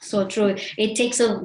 So true. It takes a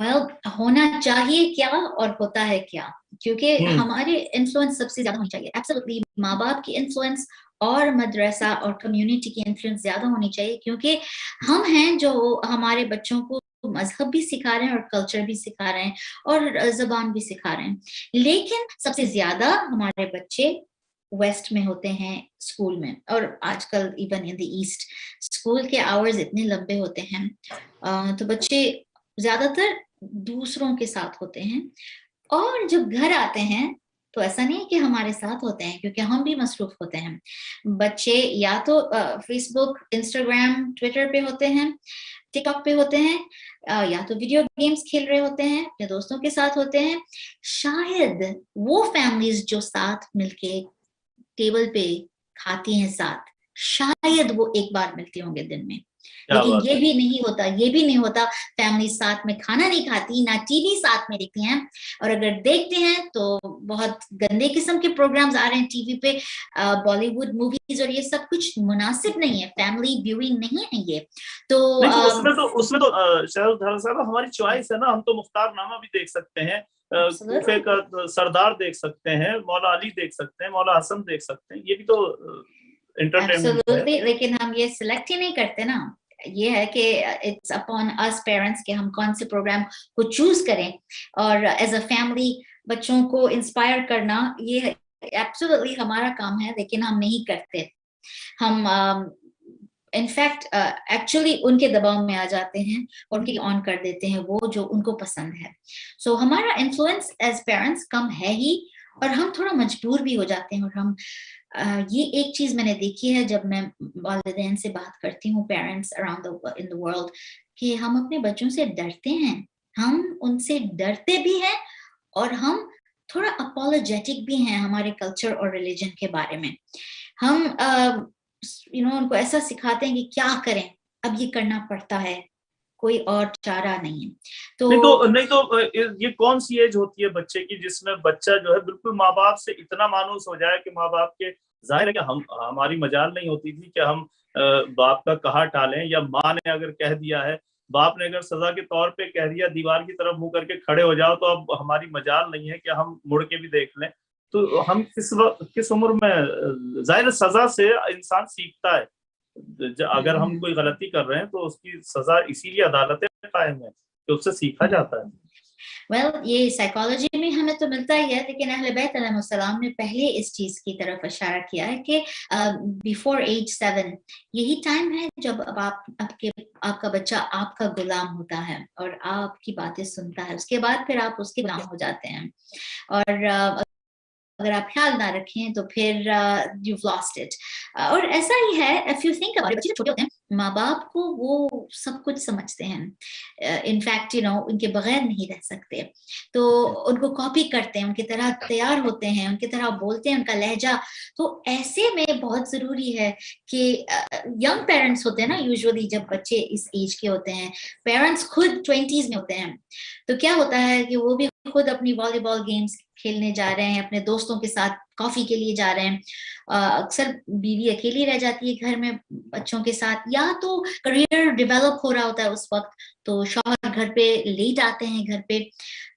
Well, ہونا چاہیے کیا اور ہوتا ہے کیا, کیونکہ ہمارے انفلوئنس سب سے زیادہ ہونی چاہیے. ایبسولوٹلی ماں باپ کی انفلوئنس اور مدرسہ اور کمیونٹی کی انفلوئنس زیادہ ہونی چاہیے, کیونکہ ہم ہیں جو ہمارے بچوں کو مذہب بھی سکھا رہے ہیں اور کلچر بھی سکھا رہے ہیں اور زبان بھی سکھا رہے ہیں. لیکن سب سے زیادہ ہمارے بچے ویسٹ میں ہوتے ہیں اسکول میں, اور آج کل even in the east school کے آورز اتنے لمبے ہوتے ہیں, تو بچے زیادہ تر دوسروں کے ساتھ ہوتے ہیں, اور جب گھر آتے ہیں تو ایسا نہیں ہے کہ ہمارے ساتھ ہوتے ہیں, کیونکہ ہم بھی مصروف ہوتے ہیں. بچے یا تو فیس بک, انسٹاگرام, ٹویٹر پہ ہوتے ہیں, ٹک ٹاک پہ ہوتے ہیں, یا تو ویڈیو گیمز کھیل رہے ہوتے ہیں, اپنے دوستوں کے ساتھ ہوتے ہیں. شاید وہ فیملیز جو ساتھ مل کے ٹیبل پہ کھاتی ہیں ساتھ, شاید وہ ایک بار ملتے ہوں گے دن میں, لیکن یہ بھی نہیں ہوتا. فیملی ساتھ میں کھانا نہیں کھاتی, نہ ٹی وی ساتھ میں دیکھتی ہیں, اور اگر دیکھتے ہیں تو بہت گندے قسم کے پروگرامز آ رہے ہیں ٹی وی پہ, بالی ووڈ موویز, اور یہ سب کچھ مناسب نہیں ہے, فیملی ویونگ نہیں ہے یہ. تو اس میں تو شہر صاحب ہماری چوائس ہے نا, ہم تو مختار نامہ بھی دیکھ سکتے ہیں, کوفے کا سردار دیکھ سکتے ہیں, مولا علی دیکھ سکتے ہیں, مولا حسن دیکھ سکتے ہیں, یہ بھی تو انٹرٹینمنٹ ہے. لیکن ہم یہ سلیکٹ ہی نہیں کرتے نا. یہ ہے کہ اٹس اپون اس پیرنٹس کہ ہم کون سے پروگرام کو چوز کریں, اور ایز اے فیملی بچوں کو انسپائر کرنا یہ ایبسولوٹلی ہمارا کام ہے, لیکن ہم نہیں کرتے. ہم انفیکٹ ایکچولی ان کے دباؤ میں آ جاتے ہیں اور ان کی آن کر دیتے ہیں وہ جو ان کو پسند ہے. سو ہمارا انفلوئنس ایز پیرنٹس کم ہے ہی, اور ہم تھوڑا مجبور بھی ہو جاتے ہیں. اور ہم یہ ایک چیز میں نے دیکھی ہے جب میں والدین سے بات کرتی ہوں, parents around in the world, کہ ہم اپنے بچوں سے ڈرتے ہیں. ہم ان سے ڈرتے بھی ہیں, اور ہم تھوڑا اپولوجیٹک بھی ہیں ہمارے کلچر اور ریلیجن کے بارے میں. ہم ان کو ایسا سکھاتے ہیں کہ کیا کریں, اب یہ کرنا پڑتا ہے, کوئی اور چارہ نہیں ہے. نہیں تو یہ کون سی ایج ہوتی ہے بچے کی جس میں بچہ جو ہے بالکل ماں باپ سے اتنا مانوس ہو جائے کہ ماں باپ کے, ظاہر ہے کہ ہماری مجال نہیں ہوتی تھی کہ ہم باپ کا کہا ٹالیں, یا ماں نے اگر کہہ دیا ہے, باپ نے اگر سزا کے طور پہ کہہ دیا دیوار کی طرف منہ کر کے کھڑے ہو جاؤ, تو اب ہماری مجال نہیں ہے کہ ہم مڑ کے بھی دیکھ لیں. تو ہم کس عمر میں, ظاہر سزا سے انسان سیکھتا ہے. اگر ہم کوئی غلطی کر رہے ہیں تو اس کی سزا اسی لیے عدالتیں قائم ہے کہ اس سے سیکھا جاتا ہے. یہ سائیکالوجی میں ہمیں تو ملتا ہی ہے, لیکن اہل بیت علیہ السلام نے پہلے اس چیز کی طرف اشارہ کیا ہے کہ بیفور ایج 7 یہی ٹائم ہے جب آپ کا بچہ آپ کا غلام ہوتا ہے اور آپ کی باتیں سنتا ہے. اس کے بعد پھر آپ اس کے غلام ہو جاتے ہیں, اور اگر آپ خیال نہ رکھیں تو پھر you've lost it. اور ایسا ہی ہے, if you think about it, بچے چھوٹے ہوتے ہیں, ماں باپ کو وہ سب کچھ سمجھتے ہیں, انفیکٹ ان کے بغیر نہیں رہ سکتے, تو ان کو کاپی کرتے ہیں, ان کی طرح تیار ہوتے ہیں, ان کی طرح بولتے ہیں, ان کا لہجہ. تو ایسے میں بہت ضروری ہے کہ ینگ پیرنٹس ہوتے ہیں نا, یوزولی جب بچے اس ایج کے ہوتے ہیں, پیرنٹس خود 20s میں ہوتے ہیں, تو کیا ہوتا ہے کہ وہ بھی خود اپنی والی بال گیمز کھیلنے جا رہے ہیں, اپنے دوستوں کے ساتھ کافی کے لیے جا رہے ہیں. اکثر بیوی اکیلی رہ جاتی ہے گھر میں بچوں کے ساتھ, یا تو کریئر ڈیولپ ہو رہا ہوتا ہے اس وقت, تو شوہر گھر پہ لیٹ آتے ہیں گھر پہ.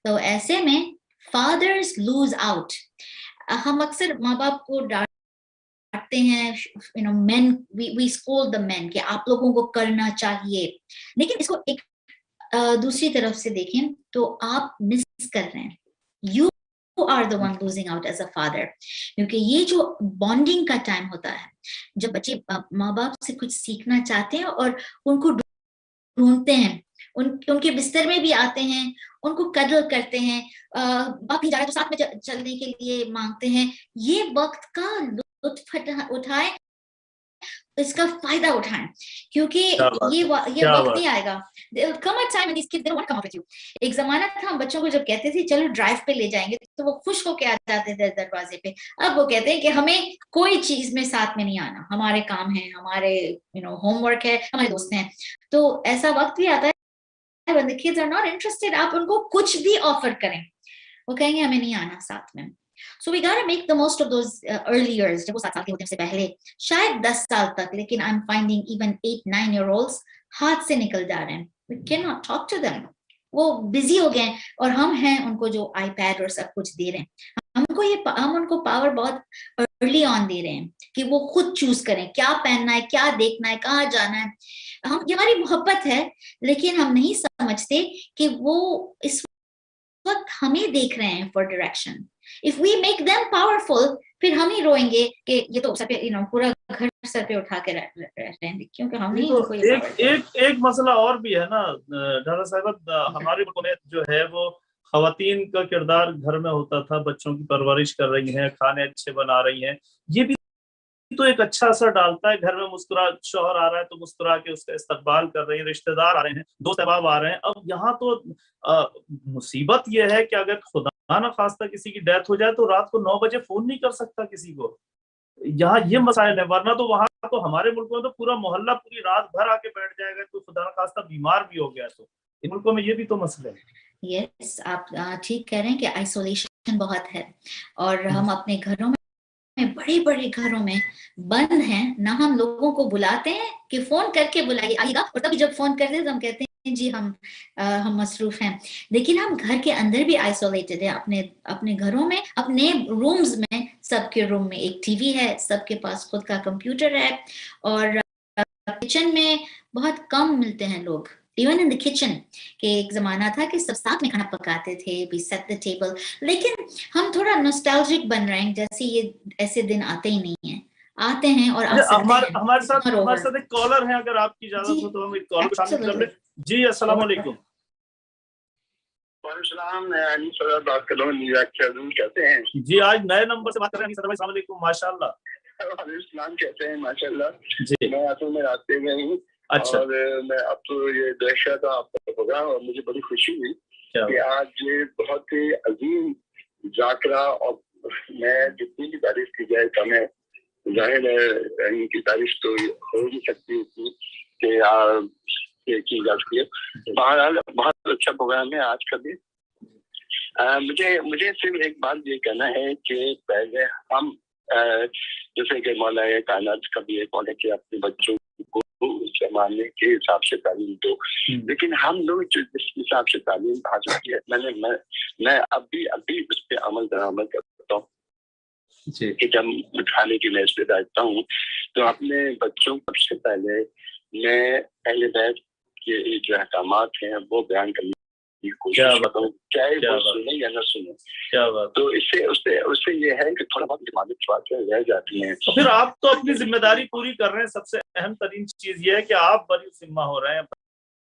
تو ایسے میں فادرز لوز آؤٹ. ہم اکثر ماں باپ کو ڈانٹتے ہیں, مین وی اسکول دا مین کہ آپ لوگوں کو کرنا چاہیے, لیکن اس کو ایک دوسری طرف سے دیکھیں تو آپ مس کر رہے ہیں. You are the one losing out as a father, کیونکہ یہ جو بانڈنگ کا ٹائم ہوتا ہے, جب بچے ماں باپ سے کچھ سیکھنا چاہتے ہیں اور ان کو ڈھونڈتے ہیں, ان کے بستر میں بھی آتے ہیں, ان کو قدر کرتے ہیں, باپ نہیں جا رہا تو ساتھ میں چلنے کے لیے مانگتے ہیں. یہ وقت کا لطف اٹھائیں, اس کا فائدہ اٹھائیں, کیونکہ یہ وقت نہیں آئے گا. ایک زمانہ تھا ہم بچوں کو جب کہتے تھے چلو ڈرائیو پہ لے جائیں گے تو وہ خوش ہو کے آ جاتے تھے دروازے پہ. اب وہ کہتے ہیں کہ ہمیں کوئی چیز میں ساتھ میں نہیں آنا, ہمارے کام ہیں, ہمارے ہوم ورک ہے, ہمارے دوست ہیں. تو ایسا وقت بھی آتا ہے when the kids are not interested, آپ ان کو کچھ بھی آفر کریں, وہ کہیں گے ہمیں نہیں آنا ساتھ میں. So we gotta make the most of those early years, جب وہ 7 سال کے ہوتے ہیں سے پہلے, شاید 10 سال تک, لیکن I'm finding even 8-9 year olds ہاتھ سے نکل جا رہے ہیں. We cannot talk to them. وہ بزی ہو گئے اور ہم ہیں ان کو جو آئی پیڈ اور سب کچھ دے رہے ہیں. ہم ان کو پاور بہت ارلی آن دے رہے ہیں کہ وہ خود چوز کریں کیا پہننا ہے, کیا دیکھنا ہے, کہاں جانا ہے. یہ ہماری محبت ہے, لیکن ہم نہیں سمجھتے کہ وہ اس وقت ہمیں دیکھ رہے ہیں for direction. If we make them powerful, پھر ہم ہی روئیں گے کہ یہ تو سر پہ پورا گھر سر پہ اٹھا کے رہتے ہیں, کیونکہ ہم نہیں ان کو یہ ایک مسئلہ اور بھی ہے نا ڈاکٹر صاحب, ہماری حکومت جو ہے وہ خواتین کا کردار گھر میں ہوتا تھا, بچوں کی پرورش کر رہی ہیں, کھانے اچھے بنا رہی ہیں, یہ بھی تو ایک اچھا اثر ڈالتا ہے. گھر میں شوہر آ رہا ہے تو مسکرا کے اس کا استقبال کر رہی ہیں, رشتہ دار آ رہے ہیں, دوست احباب آ رہے ہیں. اب یہاں تو مصیبت یہ ہے کہ اگر خدا نہ خواستہ کسی کی ڈیتھ ہو جائے تو رات کو 9 بجے فون نہیں کر سکتا کسی کو. یہاں یہ مسائل ہے, ورنہ تو وہاں تو ہمارے ملکوں میں تو پورا محلہ پوری رات بھر آ کے بیٹھ جائے گا, کوئی خدا نہ خواستہ بیمار بھی ہو گیا تو. ان ملکوں میں یہ بھی تو مسئلہ ہے. یس, آپ ٹھیک کہہ رہے ہیں کہ آئسولیشن بہت ہے, اور ہم اپنے گھروں میں بڑے بڑے گھروں میں بند ہیں, نہ ہم لوگوں کو بلاتے ہیں کہ فون کر کے بلائیے آئیے گا, اور تبھی جب فون کرتے ہیں تو ہم کہتے ہیں جی ہم مصروف ہیں. لیکن ہم گھر کے اندر بھی آئسولیٹڈ ہیں, اپنے گھروں میں, اپنے رومز میں. سب کے روم میں ایک ٹی وی ہے, سب کے پاس خود کا کمپیوٹر ہے, اور کچن میں بہت کم ملتے ہیں لوگ, ایون ان دی کچن. کہ ایک زمانہ تھا کہ سب ساتھ میں کھانا پکاتے تھے, we set the table. لیکن ہم تھوڑا نوسٹالجک بن رہے ہیں, جیسے یہ ایسے دن آتے ہی نہیں ہیں, آتے ہیں اور آ سکتے ہیں. ہمارے ساتھ ایک کالر ہیں, اگر آپ کی اجازت ہو تو ہم ایک کالر کو شامل کر لیں. جی السلام علیکم. وعلیکم السلام, میں انیس صدر بات کر رہا ہوں, نیو یارک سے. کہتے ہیں جی, آج نئے نمبر سے بات کر رہے ہیں. صدر بھائی السلام علیکم. ماشاء اللہ. وعلیکم السلام, کہتے ہیں ماشاء اللہ. جی, میں اصل میں راستے میں ہوں. اچھا, اور میں اب تو یہ دیکھ رہا تھا آپ کا پروگرام, اور مجھے بڑی خوشی ہوئی کہ آج یہ بہت ہی عظیم ذاکرہ, اور میں جتنی بھی تعریف کی جائے کم ہے. ظاہر ہے ان کی تعریف تو ہو نہیں سکتی کہ کی جا سکتی ہے. بہرحال بہت اچھا پروگرام ہے آج کا بھی. مجھے صرف ایک بات یہ کہنا ہے کہ پہلے ہم جیسے کہ مولا کائنات کا بھی ایک ہے کہ اپنے بچوں کو اس زمانے کے حساب سے تعلیم دو, لیکن ہم لوگ جو جس حساب سے تعلیم حاصل کی ہے, میں ابھی اس پہ عمل درآمد کرتا ہوں کہ جب کھانے کی میز پہ بیٹھتا ہوں تو اپنے بچوں کو سب سے پہلے میں اہل بیت کے جو احکامات ہیں وہ بیان کرنے کی کوشش کرتا ہوں, چاہے وہ سنیں یا نہ سنیں. تو اس سے یہ ہے کہ تھوڑا بہت دماغی باتیں رہ جاتی ہیں. پھر آپ تو اپنی ذمہ داری پوری کر رہے ہیں. سب سے اہم ترین چیز یہ ہے کہ آپ بڑی ذمہ ہو رہے ہیں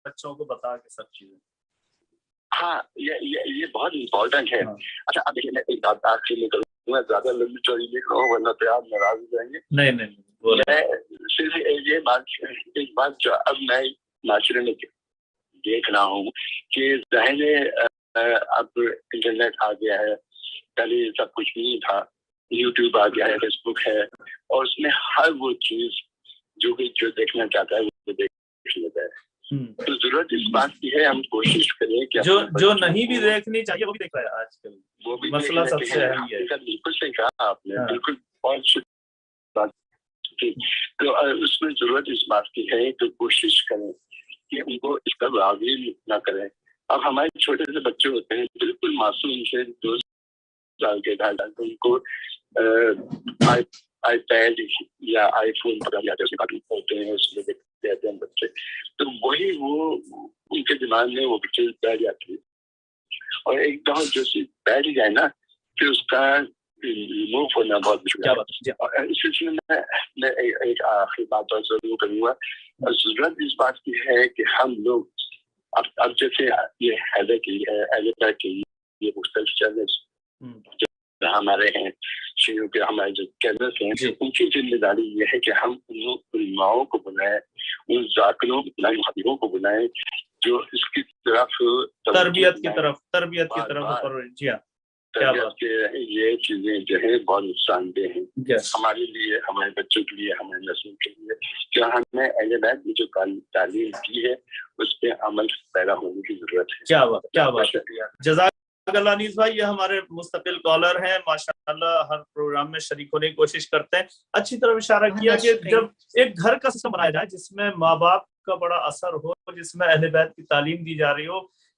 بچوں کو بتا کے سب چیزیں. ہاں, یہ بہت امپورٹنٹ ہے. اچھا, اب دیکھیے میں ایک بات کے لیے کروں, میں زیادہ لمبی چوڑی لکھ رہا ہوں ورنہ تو آپ ناراض ہو جائیں گے. نہیں, میں صرف یہ ایک بات جو اب میں معاشرے میں دیکھ رہا ہوں کہ ظاہر اب انٹرنیٹ آ گیا ہے, پہلے سب کچھ نہیں تھا. یوٹیوب آ گیا ہے, فیس بک ہے, اور اس میں ہر وہ چیز جو دیکھنا چاہتا ہے وہ دیکھ لیتا ہے. تو ضرورت اس بات کی ہے ہم کوشش کریں کہ جو نہیں بھی دیکھنی چاہیے وہ بھی دیکھ رہا ہے آج کل. وہ بھی مسئلہ سب سے اہم ہے. بالکل صحیح کہا آپ نے, بالکل بہت بات. تو اس میں ضرورت اس بات کی ہے کہ کوشش کریں کہ ان کو اس کا راغب نہ کریں. اب ہمارے چھوٹے سے بچے ہوتے ہیں بالکل معصوم سے 2 سال کے 2.5 سال کے, ان کو آئی پیڈ یا آئی فون پکڑ جاتے ہوتے ہیں, اس میں دیکھتے ہیں بچے, تو وہی وہ ان کے دماغ میں وہ چیز بیٹھ جاتی ہے. اور ایک دم جو چیز بیٹھ جائے نا, پھر اس کا ریموو ہونا بہت مشکل ہے. اس سلسلے میں ایک آخری بات اور ضرور کروں گا. ضرورت اس بات کی ہے کہ ہم لوگ اب جیسے یہ حیدر کی ہے کی یہ مختلف چینلز ہمارے ہیں, شیعوں کے ہمارے جو چینلز ہیں, ان کی ذمہ داری یہ ہے کہ ہم ان علماؤں کو بلائیں, ان ذاکروں کو بلائیں, محدثوں کو بلائیں جو اس کی طرف تربیت کی طرف جی ہاں, یہ چیزیں جو ہے بہت نقصان دہ ہیں ہمارے لیے, ہمارے بچوں کے لیے, ہمارے نسلوں کے لیے. جو ہم نے اہل بیت میں جو تعلیم کی ہے اس پہ عمل پیدا ہونے کی ضرورت ہے. کیا بات ہے. جزاک اللہ انیس بھائی, یہ ہمارے مستقل کالر ہیں, ماشاءاللہ ہر پروگرام میں شریک ہونے کی کوشش کرتے ہیں. اچھی طرح اشارہ کیا کہ جب ایک گھر کا سسٹم بنایا جائے جس میں ماں باپ کا بڑا اثر ہو, جس میں اہل بیت کی تعلیم دی جا رہی ہو,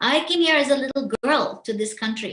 I came here as a little girl to this country.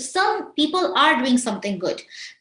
some people are doing something good,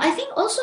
I think also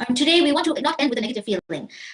And today we want to not end with a negative feeling.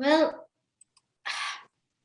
well,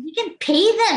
we can pay them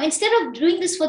instead of doing this for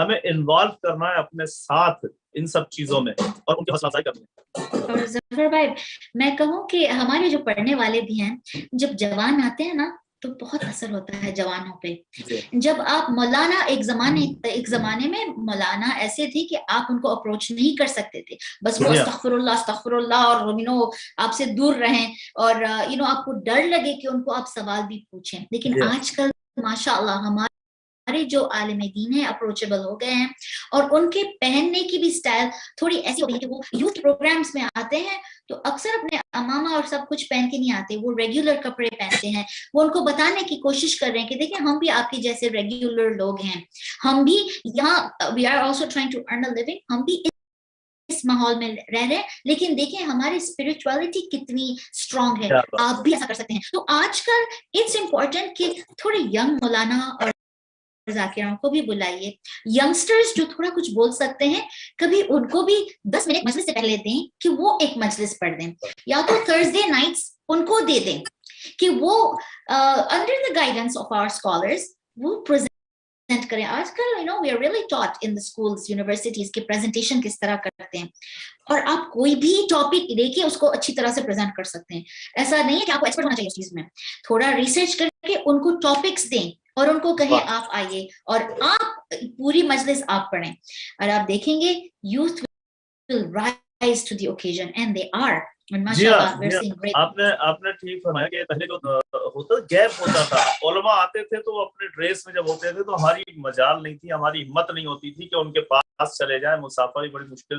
ہمیں involve کرنا ہے اپنے ساتھ ان سب چیزوں میں اور ان کی حوصلہ افزائی کرنی ہے. اور ظفر بھائی میں کہوں کہ ہمارے جو پڑھنے والے بھی ہیں جب جوان آتے ہیں نا تو بہت اثر ہوتا ہے جوانوں پہ. جب آپ مولانا ایک زمانے میں مولانا ایسے تھے کہ آپ ان کو اپروچ نہیں کر سکتے تھے, بس وہ استغفر اللہ اور آپ سے دور رہیں اور آپ کو ڈر لگے کہ ان کو آپ سوال بھی پوچھیں. لیکن آج کل ماشاء اللہ ہمارے جو عالم دین ہیں اپروچیبل ہو گئے ہیں اور ان کے پہننے کی بھی سٹائل تھوڑی ایسی ہو گئی ہے کہ وہ یوتھ پروگرامز میں آتے ہیں تو اکثر اپنے امامہ اور سب کچھ پہن کے نہیں آتے, وہ ریگولر کپڑے پہنتے ہیں. وہ ان کو بتانے کی کوشش کر رہے ہیں کہ دیکھیں ہم بھی آپ کے جیسے ریگولر لوگ ہیں, ہم بھی یہاں we are also trying to earn a living, ہم بھی اس ماحول میں رہ رہے ہیں لیکن دیکھیں ہماری اسپرچولیٹی کتنی اسٹرانگ ہے, آپ بھی ایسا کر سکتے ہیں. تو آج کل اٹس امپورٹنٹ کہ تھوڑے ینگ مولانا اور ذاکروں کو بھی بلائیے, ینگسٹرز جو تھوڑا کچھ بول سکتے ہیں کبھی ان کو بھی 10 منٹ مجلس سے پہلے دیں کہ وہ ایک مجلس پڑھ دیں, یا تو تھرسڈے نائٹس ان کو دے دیں کہ وہ under the guidance of our scholars وہ پریزنٹ کریں. آج کل we are really taught in the schools universities کے پریزنٹیشن کس طرح کرتے ہیں اور آپ کوئی بھی ٹاپک لے کے اس کو اچھی طرح سے پریزنٹ کر سکتے ہیں. ایسا نہیں ہے کہ آپ کو ایکسپرٹ ہونا چاہیے اس چیز میں, تھوڑا ریسرچ کر کے ان کو ٹاپکس دیں اور ان کو کہیں آپ آئیے اور آپ پوری مجلس آپ پڑھیں اور آپ دیکھیں گے youth will rise to the occasion and they are. آپ نے ٹھیک فرمایا کہ پہلے جو ہوتا گیپ ہوتا تھا, علماء آتے تھے تو اپنے ڈریس میں جب ہوتے تھے تو ہماری مجال نہیں تھی, ہماری ہمت نہیں ہوتی تھی کہ ان کے پاس چلے جائیں, مسافر بڑی مشکل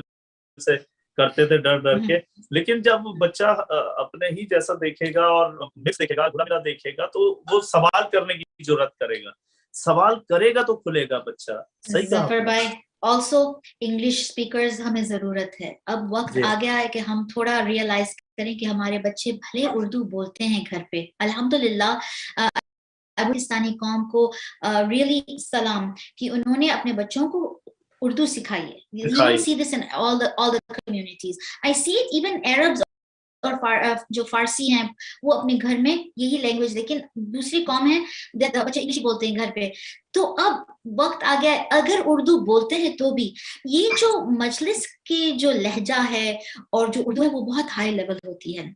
سے کرتے تھے ڈر کے. لیکن جب بچہ اپنے ہی جیسا دیکھے گا اور مکس دیکھے گا, گھلا ملا دیکھے گا تو وہ سوال کرنے کی جرات کرے گا, سوال کرے گا تو کھلے گا بچہ. صحیح کہا. آلسو انگلش اسپیکرز ہمیں ضرورت ہے. اب وقت آ گیا ہے کہ ہم تھوڑا ریئلائز کریں کہ ہمارے بچے بھلے اردو بولتے ہیں گھر پہ, الحمدللہ پاکستانی قوم کو ریئلی سلام کہ انہوں نے اپنے بچوں کو اردو سکھائی ہے. You don't see this in all the communities. I see it even Arabs اور جو فارسی ہیں وہ اپنے گھر میں یہی لینگویج, لیکن دوسری قوم ہے بچے انگلش بولتے ہیں گھر پہ. تو اب وقت آ گیا ہے اگر اردو بولتے ہیں تو بھی یہ جو مجلس کی جو لہجہ ہے اور جو اردو ہے وہ بہت ہائی لیول ہوتی ہے,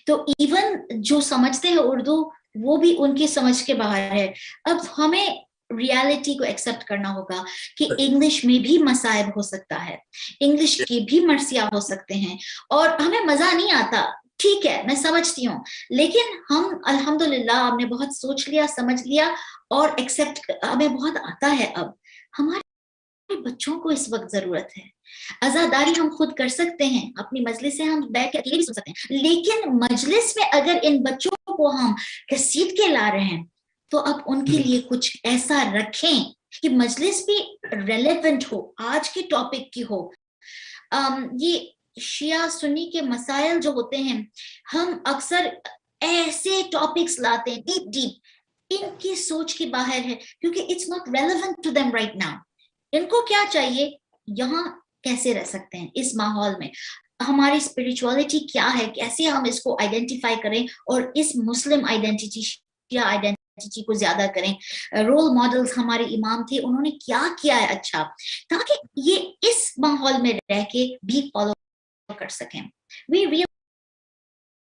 تو ایون جو سمجھتے ہیں اردو وہ بھی ان کی سمجھ کے باہر ہے. اب ہمیں ریالٹی کو ایکسپٹ کرنا ہوگا کہ انگلش میں بھی مصائب ہو سکتا ہے, انگلش کے بھی مرثیہ ہو سکتے ہیں اور ہمیں مزہ نہیں آتا, ٹھیک ہے میں سمجھتی ہوں, لیکن ہم الحمدللہ ہم نے بہت سوچ لیا سمجھ لیا اور ایکسپٹ ہمیں بہت آتا ہے. اب ہمارے بچوں کو اس وقت ضرورت ہے, عزاداری ہم خود کر سکتے ہیں, اپنی مجلس سے ہم بیٹھ کے اکیلے بھی سن سکتے ہیں, لیکن مجلس میں اگر ان بچوں کو ہم گھسیٹ کے لا رہے ہیں تو اب ان کے لیے کچھ ایسا رکھیں کہ مجلس بھی ریلیونٹ ہو, آج کے ٹاپک کی ہو. یہ شیعہ سنی کے مسائل جو ہوتے ہیں ہم اکثر ایسے ٹاپکس لاتے ہیں ڈیپ, ان کی سوچ کے باہر ہے کیونکہ it's not relevant to them right now. ان کو کیا چاہیے, یہاں کیسے رہ سکتے ہیں اس ماحول میں, ہماری اسپرچولیٹی کیا ہے, کیسے ہم اس کو آئیڈینٹیفائی کریں اور اس مسلم آئیڈینٹی شیعہ آئیڈینٹی کو زیادہ کریں. رول ماڈلز ہمارے امام تھے, انہوں نے کیا کیا ہے اچھا, تاکہ یہ اس ماحول میں رہ کے بھی فالو کر سکیں.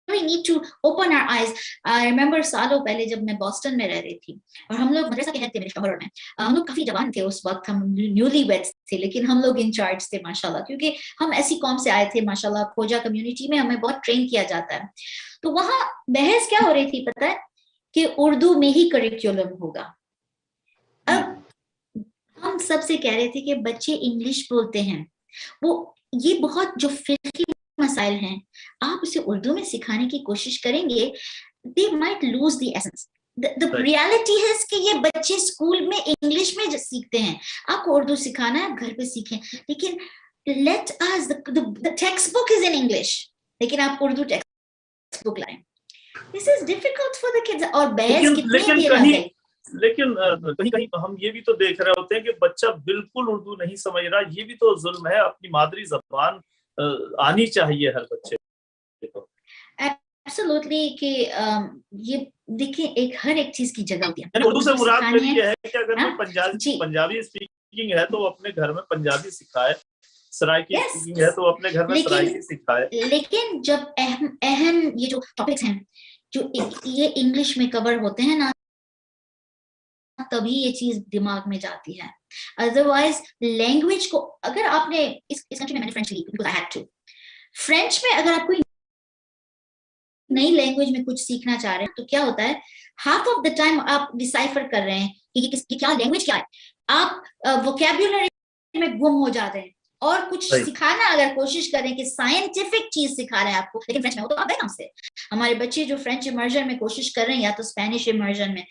We need to open our eyes. I remember سالوں پہلے جب میں بوسٹن میں رہ رہی تھی اور ہم لوگ مدرسہ کے ہیڈ تھے میرے شوہر میں, ہم لوگ کافی جوان تھے اس وقت, ہم نیولی ویڈس تھے لیکن ہم لوگ انچارج تھے ماشاءاللہ, کیونکہ ہم ایسی قوم سے آئے تھے ماشاءاللہ, کھوجا کمیونٹی میں ہمیں بہت ٹرین کیا جاتا ہے. تو وہاں بحث کیا ہو رہی تھی پتہ ہے کہ اردو میں ہی کریکولم ہوگا. اب ہم سب سے کہہ رہے تھے کہ بچے انگلش بولتے ہیں, وہ یہ بہت جو فقہی مسائل ہیں آپ اسے اردو میں سکھانے کی کوشش کریں گے, they might lose the essence. The reality ہے کہ یہ بچے اسکول میں انگلش میں سیکھتے ہیں, آپ کو اردو سکھانا ہے گھر پہ سیکھیں, لیکن let us the text book is in English, لیکن آپ اردو ٹیکسٹ بک لائیں. This is difficult for the kids. اور بحث کتنی دیر لگ گئی. لیکن کہیں کہیں ہم یہ بھی تو دیکھ رہے ہوتے ہیں کہ بچہ بالکل اردو نہیں سمجھ رہا, یہ بھی تو ظلم ہے. اپنی مادری زبان آنی چاہیے ہر بچے کو. ایبسولوٹلی کہ یہ دیکھیں ایک ہر ایک چیز کی جگہ ہوتی ہے. اردو سے مراد میری یہ ہے کہ اگر کوئی پنجابی اسپیکنگ اسپیکنگ ہے تو وہ اپنے گھر میں پنجابی سکھائے, سرائکی اسپیکنگ ہے تو وہ اپنے گھر میں سرائکی سکھائے. لیکن جب اہم یہ جو ٹاپکس ہیں جو یہ انگلش میں کور ہوتے ہیں نا, تبھی یہ چیز دماغ میں جاتی ہے. ادروائز لینگویج کو اگر آپ نے اس کنٹری میں, میں نے فرینچ لی because I had to. French میں اگر آپ کوئی نئی لینگویج میں کچھ سیکھنا چاہ رہے ہیں تو کیا ہوتا ہے, ہاف آف دا ٹائم آپ ڈیسائفر کر رہے ہیں کہ کیا لینگویج کیا ہے, آپ ووکیبولری میں گم ہو جاتے ہیں, اور کچھ سکھانا اگر کوشش کریں کہ سائنٹیفک چیز سکھا رہے ہیں آپ کو, لیکن فرینچ میں ہو تو آپ ہم سے ہمارے بچے جو فرینچ امرجن میں کوشش کر رہے ہیں یا تو اسپینش امرجن میں,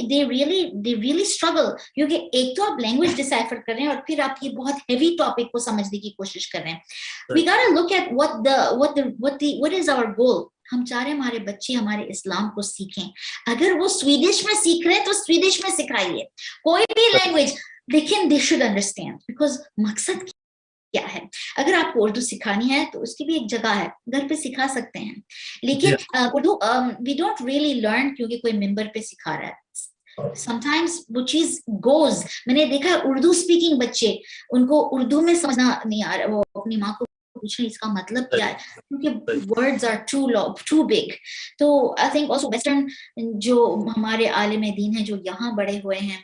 they really struggle, کیونکہ ایک تو آپ لینگویج ڈیسائفر کر رہے ہیں اور پھر آپ یہ بہت ہیوی ٹاپک کو سمجھنے کی کوشش کر رہے ہیں. We gotta look at what is our goal. ہم چاہ رہے ہیں ہمارے بچے ہمارے اسلام کو سیکھیں. اگر وہ سویڈش میں سیکھ رہے ہیں تو سویڈش میں سکھائیے, کوئی بھی لینگویج, لیکن they should understand because مقصد کیا ہے. اگر آپ کو اردو سکھانی ہے تو اس کی بھی ایک جگہ ہے, گھر پہ سکھا سکتے ہیں, لیکن Urdu we don't really learn کیونکہ کوئی ممبر پہ سکھا رہا ہے. sometimes وہ چیز goes, میں نے دیکھا اردو اسپیکنگ بچے, ان کو اردو میں سمجھنا نہیں آ رہا, وہ اپنی ماں کو پوچھیں اس کا مطلب کیا ہے, کیونکہ words are too big. تو I think also western جو ہمارے عالم دین ہیں جو یہاں بڑے ہوئے ہیں,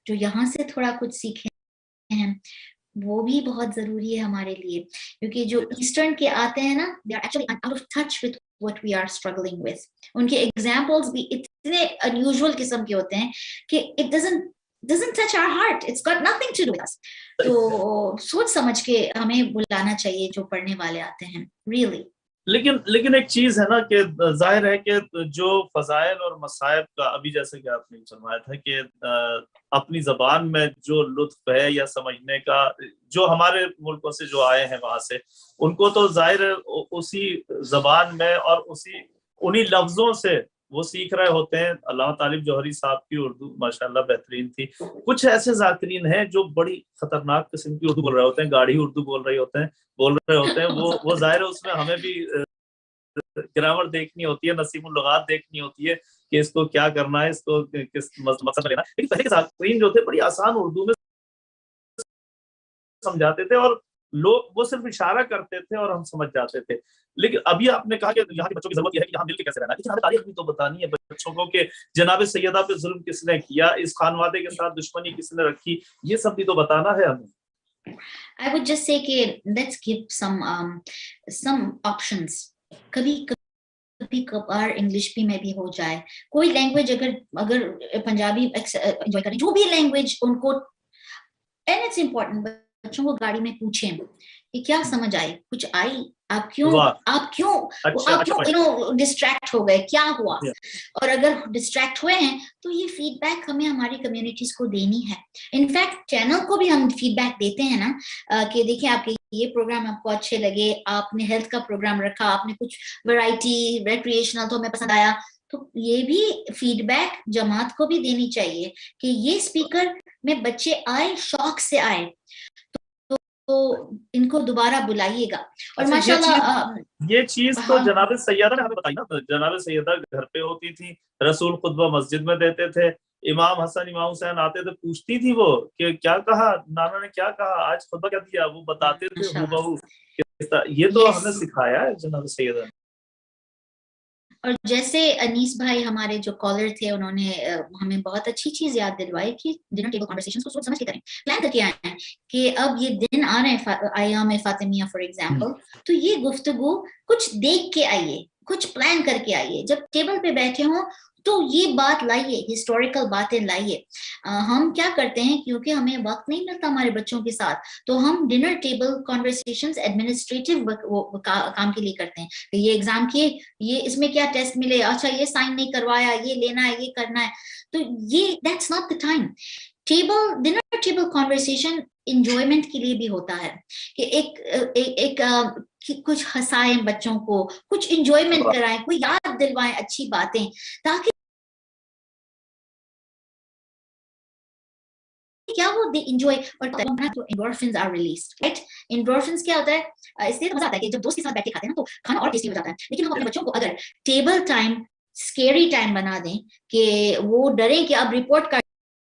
جو یہاں سے تھوڑا کچھ سیکھے ہیں, وہ بھی بہت ضروری ہے ہمارے لیے, کیونکہ جو ایسٹرن کے آتے ہیں نا, they are actually out of touch with what we are struggling with. ان کے ایگزامپلس بھی اتنے unusual قسم کے ہوتے ہیں کہ it doesn't touch our heart, it's got nothing to do with us. تو سوچ سمجھ کے ہمیں بلانا چاہیے جو پڑھنے والے آتے ہیں really. لیکن ایک چیز ہے نا کہ ظاہر ہے کہ جو فضائل اور مصائب کا, ابھی جیسے کہ آپ نے فرمایا تھا کہ اپنی زبان میں جو لطف ہے یا سمجھنے کا, جو ہمارے ملکوں سے جو آئے ہیں وہاں سے, ان کو تو ظاہر اسی زبان میں اور انہی لفظوں سے وہ سیکھ رہے ہوتے ہیں. علامہ طالب جوہری صاحب کی اردو ماشاءاللہ بہترین تھی. کچھ ایسے ذاکرین ہیں جو بڑی خطرناک قسم کی اردو بول رہے ہوتے ہیں, گاڑی اردو بول رہے ہوتے ہیں. وہ ظاہر ہے اس میں ہمیں بھی گرامر دیکھنی ہوتی ہے, نسیم اللغات دیکھنی ہوتی ہے کہ اس کو کیا کرنا ہے, اس کو کس مقصد لینا. لیکن پہلے کے ذاکرین جو تھے بڑی آسان اردو میں سمجھاتے تھے, اور لوگ وہ صرف اشارہ کرتے تھے اور ہم سمجھ جاتے تھے. لیکن ابھی آپ نے کہا کہ یہاں کے بچوں کی ضرورت یہ ہے کہ یہاں مل کے کیسے رہنا ہے, لیکن ہمیں تاریخ بھی تو بتانی ہے بچوں کو کہ جناب سیدہ پہ ظلم کس نے کیا, اس خانوادے کے ساتھ دشمنی کس نے رکھی, یہ سب بھی تو بتانا ہے ہمیں. I would just say کہ let's give some options. کبھی کبھار انگلش بھی میں بھی ہو جائے, کوئی لینگویج اگر پنجابی انجوائے کریں, جو بھی لینگویج ان کو, and it's important بچوں کو گاڑی میں پوچھیں کہ کیا سمجھ آئی, کچھ آئی, آپ کیوں ڈسٹریکٹ ہو گئے, کیا ہوا. اور اگر ڈسٹریکٹ ہوئے ہیں تو یہ فیڈ بیک ہمیں ہماری کمیونٹیز کو دینی ہے. انفیکٹ چینل کو بھی ہم فیڈ بیک دیتے ہیں نا کہ دیکھیں آپ کے یہ پروگرام آپ کو اچھے لگے, آپ نے ہیلتھ کا پروگرام رکھا, آپ نے کچھ ویرائٹی ریکریشنل تو ہمیں پسند آیا. تو یہ بھی فیڈ بیک جماعت کو بھی دینی چاہیے کہ یہ اسپیکر میں بچے آئے, شوق سے آئے, تو ان کو دوبارہ بلائیے گا. اور ماشاءاللہ یہ چیز تو جناب سیدہ نے ہمیں بتائی نا, جناب سیدہ گھر پہ ہوتی تھی, رسول خطبہ مسجد میں دیتے تھے, امام حسن امام حسین آتے تھے, پوچھتی تھی وہ کہ کیا کہا نانا نے, کیا کہا آج خطبہ کیا دیا, وہ بتاتے تھے ہو بہو. یہ تو ہمیں سکھایا ہے جناب سیدہ نے. اور جیسے انیس بھائی ہمارے جو کالر تھے, انہوں نے ہمیں بہت اچھی چیز یاد دلوائی کہ ڈنر ٹیبل کنورسیشنز کو سوچ سمجھ کے کریں, پلان کر کے آئے ہیں کہ اب یہ دن آ رہے ہیں ایام فاطمیہ فار ایگزامپل, تو یہ گفتگو کچھ دیکھ کے آئیے, کچھ پلان کر کے آئیے. جب ٹیبل پہ بیٹھے ہوں تو یہ بات لائیے, ہسٹوریکل باتیں لائیے. ہم کیا کرتے ہیں, کیونکہ ہمیں وقت نہیں ملتا ہمارے بچوں کے ساتھ, تو ہم ڈنر ٹیبل کانورسیشنز ایڈمنسٹریٹو کام کے لیے کرتے ہیں کہ یہ ایگزام کیے, یہ اس میں کیا ٹیسٹ ملے, اچھا یہ سائن نہیں کروایا, یہ لینا ہے, یہ کرنا ہے. تو یہ that's not the time. Dinner table conversation enjoyment کے لیے بھی ہوتا ہے کہ ایک کچھ ہنسائیں بچوں کو, کچھ انجوائمنٹ کرائیں, کوئی یاد دلوائیں اچھی باتیں, تاکہ کیا وہ دے انجوائے. اور endorphins are released, right? endorphins کیا ہوتا ہے, اس لیے مزہ آتا ہے کہ جب دوست کے ساتھ بیٹھ کے کھاتے ہیں نا تو کھانا اور ٹیسٹی ہو جاتا ہے. لیکن ہم اپنے بچوں کو اگر ٹیبل ٹائم اسکیری ٹائم بنا دیں کہ وہ ڈریں کہ اب رپورٹ کر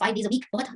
5 days a week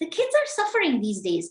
the kids are suffering these days।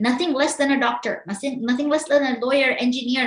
nothing less than a doctor, nothing less than a lawyer, engineer,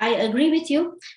I agree with you,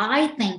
I think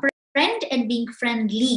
friend and being friendly।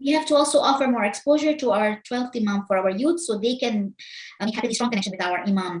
We have to also offer more exposure to our 12th Imam for our youth, so they can have a strong connection with our Imam.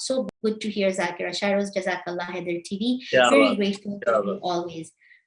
so good to hear Zakira Shairoz, Jazakallah Heather TV, very grateful to you always.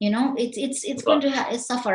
you know, it's going to suffer.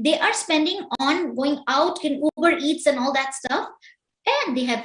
they are spending on going out in Uber Eats and all that stuff, and they have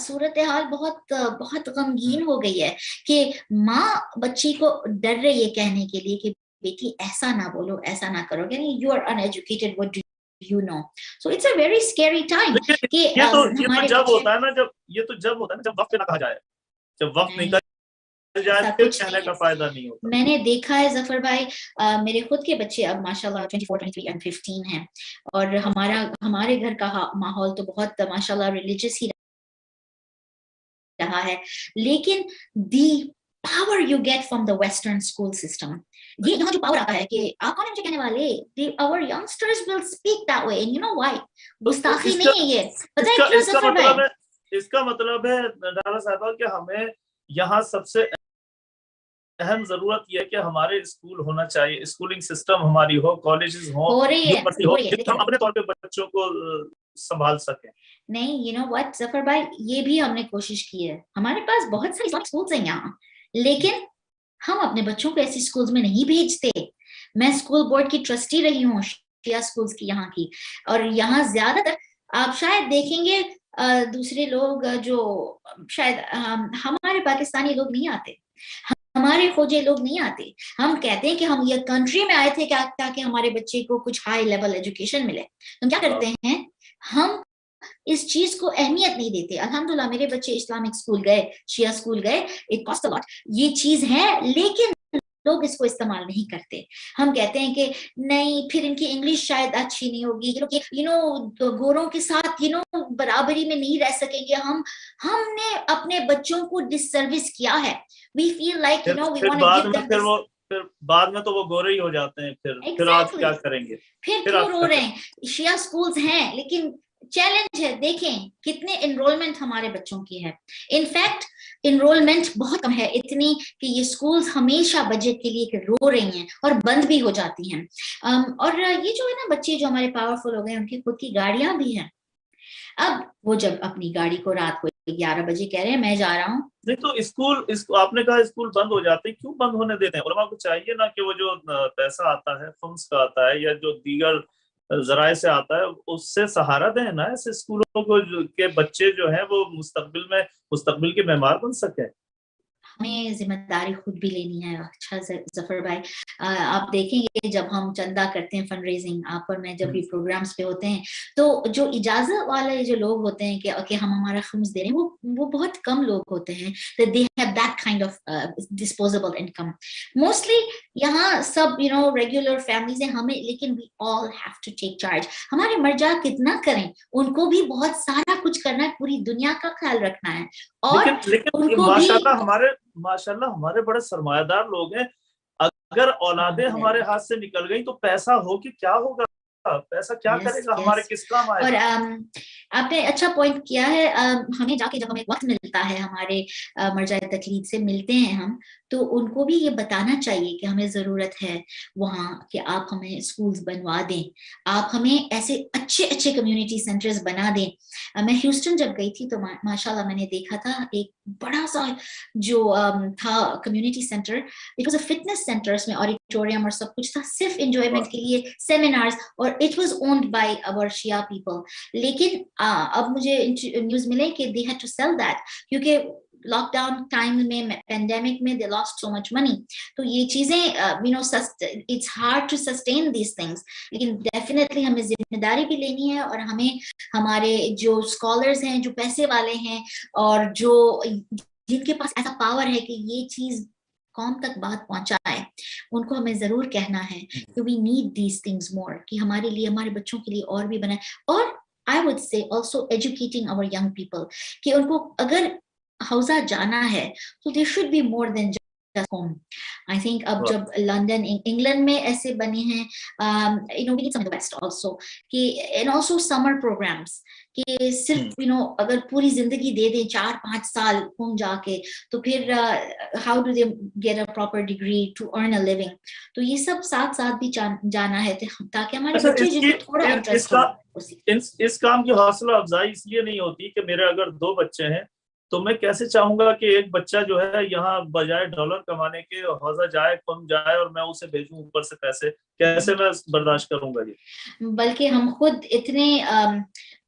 صورتحال بہت بہت غمگین ہو گئی ہے کہ ماں بچی کو ڈر رہی ہے کہنے کے لیے کہ بیٹی ایسا نہ بولو، ایسا نہ کرو، یعنی you are uneducated, what do you know. So it's a very scary time کہ یہ تو جب بچے ہوتا ہے نا، جب وقت نہ کہا جائے، جب وقت نہیں جائے پھر کہنے کا فائدہ نہیں ہوتا. میں نے دیکھا ہے ظفر بھائی، میرے خود کے بچے اب ماشاءاللہ 24 23 and 15 ہیں، اور ہمارے گھر کا ماحول تو بہت ماشاءاللہ ریلیجس ہی رہا ہے، لیکن دی power you get from the western school system، یہ یہاں جو پاور آتا ہے کہ آپ کون مجھے کہنے والے، our youngsters will speak that way and you know why. گستاخی نہیں ہے یہ، پتہ ہے کیوں ظفر بھائی؟ اس کا مطلب ہے ڈالا صاحبہ کہ ہمیں یہاں سب سے اہم ضرورت یہ ہے کہ ہمارے اسکول ہونا چاہیے، اسکولنگ سسٹم ہماری ہو، کالجز ہوں، یونیورسٹی ہو، ہم اپنے طور پہ بچوں کو سنبھال سکیں. نہیں، you know what ظفر بھائی، یہ بھی ہم نے کوشش کی ہے، ہمارے پاس بہت سارے اسلامک اسکولز ہیں یہاں، لیکن ہم اپنے بچوں کو ایسی اسکولز میں نہیں بھیجتے. میں اسکول بورڈ کی ٹرسٹی رہی ہوں شیعہ اسکولز کی یہاں کی، اور یہاں زیادہ تر آپ شاید دیکھیں گے دوسرے لوگ جو شاید ہمارے پاکستانی لوگ نہیں آتے، ہمارے فوجی لوگ نہیں آتے. ہم کہتے ہیں کہ ہم یہ کنٹری میں آئے تھے تاکہ ہمارے بچے کو کچھ ہائی لیول ایجوکیشن ملے. ہم کیا کرتے ہیں، ہم اس چیز کو اہمیت نہیں دیتے. الحمدللہ میرے بچے اسلامک اسکول گئے، شیعہ اسکول گئے، اٹ کاسٹ اے لاٹ، یہ چیز ہے، لیکن لوگ اس کو استعمال نہیں کرتے. ہم کہتے ہیں کہ نہیں، پھر ان کی انگلش شاید اچھی نہیں ہوگی، گوروں کے ساتھ برابری میں نہیں رہ سکیں گے. ہم نے اپنے بچوں کو ڈس سروس کیا ہے. وی فیل لائک پھر بعد میں تو وہ گورے ہی ہو جاتے ہیں. پھر آج کیا کریں گے، پھر کیوں رو رہے ہیں. شیعہ اسکولز ہیں، لیکن چیلنج ہے، دیکھیں کتنے انرولمنٹ ہمارے بچوں کی ہے. انفیکٹ انرولمنٹ بہت کم ہے، اتنی کہ یہ اسکولز ہمیشہ بجٹ کے لیے رو رہی ہیں اور بند بھی ہو جاتی ہیں. اور یہ جو ہے نا، بچے جو ہمارے پاورفل ہو گئے، ان کی خود کی گاڑیاں بھی ہیں. اب وہ جب اپنی گاڑی کو رات کو 11 بجے کہہ رہے ہیں میں جا رہا ہوں، نہیں تو اسکول آپ نے کہا اسکول بند ہو جاتے ہیں، کیوں بند ہونے دیتے ہیں؟ علماء کو چاہیے نا کہ وہ جو پیسہ آتا ہے، فنڈز کا آتا ہے یا جو دیگر ذرائع سے آتا ہے، اس سے سہارا دیں نا ایسے اسکولوں کو کہ بچے جو ہیں وہ مستقبل کے معمار بن سکیں. ہمیں ذمہ داری خود بھی لینی ہے. اچھا ظفر بھائی، آپ دیکھیں گے جب ہم چندہ کرتے ہیں، فنڈ ریزنگ، آپ اور میں جب بھی پروگرامز پہ ہوتے ہیں، تو جو اجازت والے جو لوگ ہوتے ہیں کہ ہم ہمارا خمس دے رہے ہیں، وہ بہت کم لوگ ہوتے ہیں. they have that kind of disposable income. Mostly یہاں سب ریگولر فیملیز ہیں ہمیں، لیکن we all have to take charge. ہمارے مرجع کتنا کریں، ان کو بھی بہت سارا کچھ کرنا ہے، پوری دنیا کا خیال رکھنا ہے. اور لیکن ماشاءاللہ ہمارے بڑے سرمایہ دار لوگ ہیں. اگر اولادیں ہمارے ہاتھ سے نکل گئی تو پیسہ ہو کہ کیا ہوگا، پیسہ کیا کرے گا، ہمارے کس کام آئے گا. اور آپ نے اچھا پوائنٹ کیا ہے. ہمیں جا کے جب ہمیں وقت ملتا ہے، ہمارے مرجع تقلید سے ملتے ہیں ہم، تو ان کو بھی یہ بتانا چاہیے کہ ہمیں ضرورت ہے وہاں کہ آپ ہمیں اسکولز بنوا دیں، آپ ہمیں ایسے اچھے کمیونٹی سینٹرز بنا دیں. میں ہیوسٹن جب گئی تھی تو ماشاءاللہ میں نے دیکھا تھا ایک بڑا سا جو تھا community centre, it was a fitness centre, اس میں آڈیٹوریم اور سب کچھ تھا، صرف انجوائمنٹ کے لیے، سیمینارز، اور اٹ واز اونڈ بائی اور شیعہ پیپل. لیکن اب مجھے نیوز ملے کہ they had to sell that کیونکہ لاک ڈاؤن ٹائم میں، پینڈیمک میں they lost so much money. تو یہ چیزیں it's hard to sustain these things. لیکن ڈیفینیٹلی ہمیں ذمہ داری بھی لینی ہے، اور ہمیں ہمارے جو اسکالرز ہیں، جو پیسے والے ہیں، اور جو جن کے پاس ایسا پاور ہے کہ یہ چیز قوم تک بات پہنچائے، ان کو ہمیں ضرور کہنا ہے کہ we need these things more، کہ ہمارے لیے، ہمارے بچوں کے لیے اور بھی بنائے. اور I would say also educating our young people کہ ان کو اگر حوزہ جانا ہے تو there should be more than just home. I think اب جب لندن، انگلینڈ میں ایسے بنے ہیں، we need some in the West also کہ and also summer programs کہ صرف اگر پوری زندگی دے دیں 4-5 سال ہم جا کے، تو پھر how do they get a proper degree to earn a living. تو یہ سب ساتھ ساتھ بھی جانا ہے تاکہ ہمارے بچے جن کو تھوڑا انٹرسٹ ہو. اس کام کی حوصلہ افزائی اس لیے نہیں ہوتی کہ میرے اگر 2 بچے ہیں تو میں کیسے چاہوں گا کہ ایک بچہ جو ہے یہاں بجائے ڈالر کمانے کے حوضہ جائے، کم جائے، اور میں اسے بھیجوں اوپر سے پیسے، کیسے میں برداشت کروں گا یہ. بلکہ ہم خود اتنے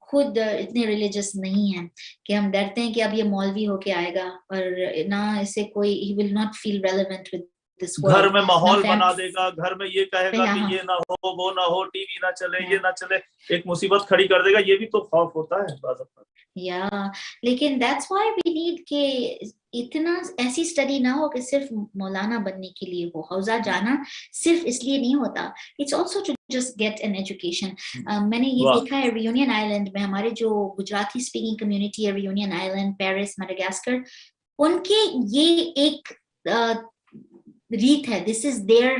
خود اتنے ریلیجس نہیں ہیں کہ ہم ڈرتے ہیں کہ اب یہ مولوی ہو کے آئے گا اور نہ اسے کوئی he will not feel relevant with this world. گھر میں ماحول بنا دے گا, گھر میں یہ کہے گا کہ ہاں یہ نہ ہو وہ نہ ہو, ٹی وی نہ چلے یہ نہ چلے, ایک مصیبت کھڑی کر دے گا, یہ بھی تو خوف ہوتا ہے بعض اوقات. یا لیکن that's why we need کہ اتنا ایسی اسٹڈی نہ ہو کہ صرف مولانا بننے کے لیے ہو. حوزہ جانا صرف اس لیے نہیں ہوتا, it's also to just get an education. میں نے یہ دیکھا ہے ریونین آئیلینڈ میں, ہمارے جو گجراتی اسپیکنگ کمیونٹی ہے ریونین آئیلینڈ, پیرس, میڈاگاسکر, ان کے یہ ایک ریت ہے, دس از دیئر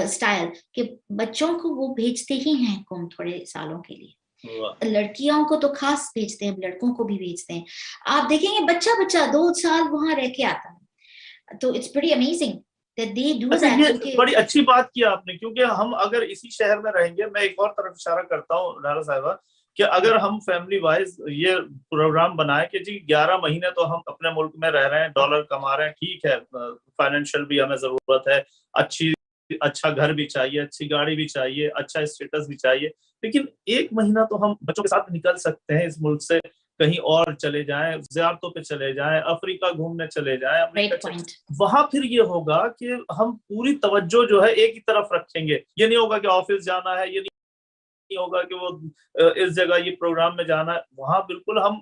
اسٹائل کہ بچوں کو وہ بھیجتے ہی ہیں کم تھوڑے سالوں کے لیے. لڑکیوں کو تو خاص بھیجتے ہیں, لڑکوں کو بھی بھیجتے ہیں. آپ دیکھیں گے بچہ 2 سال وہاں رہ کے آتا ہے, تو it's pretty amazing that they do that. یہ بڑی اچھی بات کیا آپ نے, کیونکہ ہم اگر اسی شہر میں رہیں گے, میں ایک اور طرف اشارہ کرتا ہوں ڈارا صاحبہ, کہ اگر ہم فیملی وائز یہ پروگرام بنائے کہ جی 11 مہینے تو ہم اپنے ملک میں رہ رہے ہیں, ڈالر کما رہے ہیں, ٹھیک ہے, فائنینشیل بھی ہمیں ضرورت ہے, اچھا گھر بھی چاہیے, اچھی گاڑی بھی چاہیے, اچھا اسٹیٹس بھی چاہیے, لیکن 1 مہینہ تو ہم بچوں کے ساتھ نکل سکتے ہیں اس ملک سے, کہیں اور چلے جائیں, زیارتوں پہ چلے جائیں, افریقہ گھومنے چلے جائیں, وہاں پھر یہ ہوگا کہ ہم پوری توجہ جو ہے ایک ہی طرف رکھیں گے. یہ نہیں ہوگا کہ آفس جانا ہے, یہ نہیں ہوگا کہ وہ اس جگہ یہ پروگرام میں جانا ہے, وہاں بالکل ہم